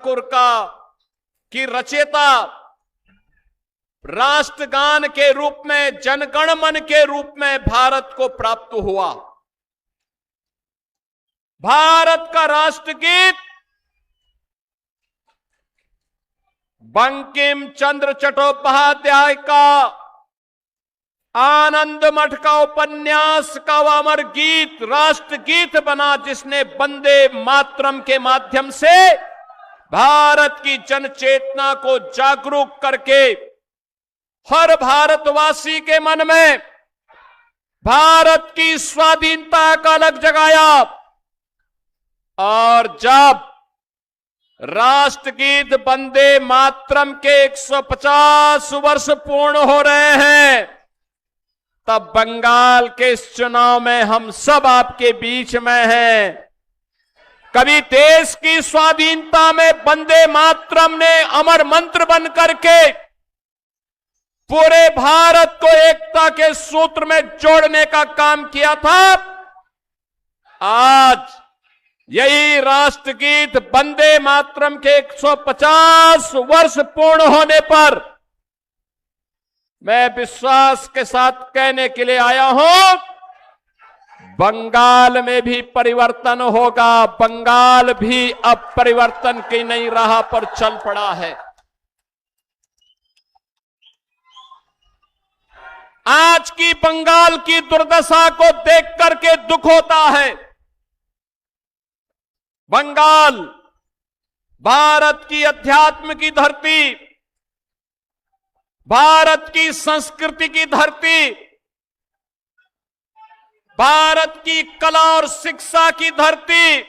ठाकुर की रचयिता राष्ट्रगान के रूप में, जनगण मन के रूप में भारत को प्राप्त हुआ। भारत का राष्ट्रगीत बंकिम चंद्र चट्टोपाध्याय का आनंद मठ का उपन्यास का अमर गीत राष्ट्रगीत बना, जिसने वंदे मातरम के माध्यम से भारत की जनचेतना को जागरूक करके हर भारतवासी के मन में भारत की स्वाधीनता का अलग जगाया। और जब राष्ट्रगीत वंदे मातरम के 150 वर्ष पूर्ण हो रहे हैं, तब बंगाल के इस चुनाव में हम सब आपके बीच में हैं। कभी देश की स्वाधीनता में वंदे मातरम ने अमर मंत्र बन करके पूरे भारत को एकता के सूत्र में जोड़ने का काम किया था। आज यही राष्ट्रगीत वंदे मातरम के 150 वर्ष पूर्ण होने पर मैं विश्वास के साथ कहने के लिए आया हूं, बंगाल में भी परिवर्तन होगा। बंगाल भी अब परिवर्तन की नई राह पर चल पड़ा है। आज की बंगाल की दुर्दशा को देख करके दुख होता है। बंगाल भारत की अध्यात्म की धरती, भारत की संस्कृति की धरती, भारत की कला और शिक्षा की धरती,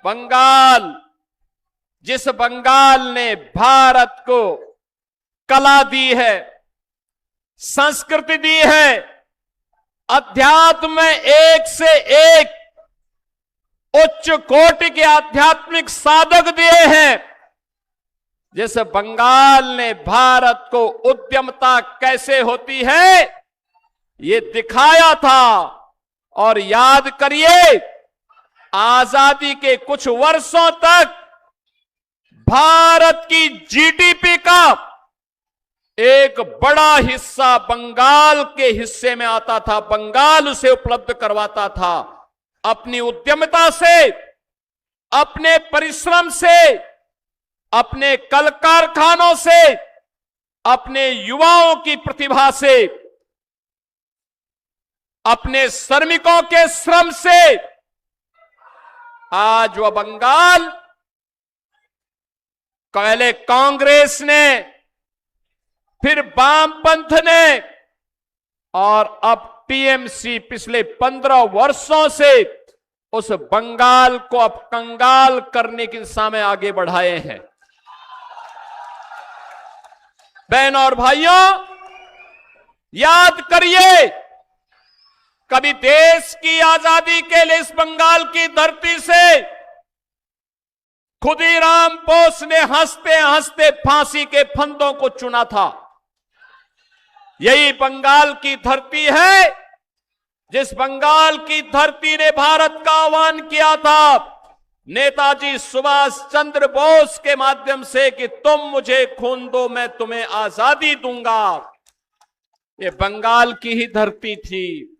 बंगाल, जिस बंगाल ने भारत को कला दी है, संस्कृति दी है, अध्यात्म में एक से एक उच्च कोटि के आध्यात्मिक साधक दिए हैं, जिस बंगाल ने भारत को उद्यमता कैसे होती है ये दिखाया था। और याद करिए, आजादी के कुछ वर्षों तक भारत की जीडीपी का एक बड़ा हिस्सा बंगाल के हिस्से में आता था। बंगाल उसे उपलब्ध करवाता था। अपनी उद्यमिता से, अपने परिश्रम से, अपने कल कारखानों से, अपने युवाओं की प्रतिभा से, अपने श्रमिकों के श्रम से आज वह बंगाल पहले कांग्रेस ने, फिर वामपंथ ने और अब टीएमसी पिछले 15 वर्षों से उस बंगाल को अब कंगाल करने की दिशा में आगे बढ़ाए हैं। बहनों और भाइयों, याद करिए, कभी देश की आजादी के लिए इस बंगाल की धरती से खुदीराम बोस ने हंसते हंसते फांसी के फंदों को चुना था। यही बंगाल की धरती है जिस बंगाल की धरती ने भारत का आह्वान किया था नेताजी सुभाष चंद्र बोस के माध्यम से कि तुम मुझे खून दो, मैं तुम्हें आजादी दूंगा। ये बंगाल की ही धरती थी।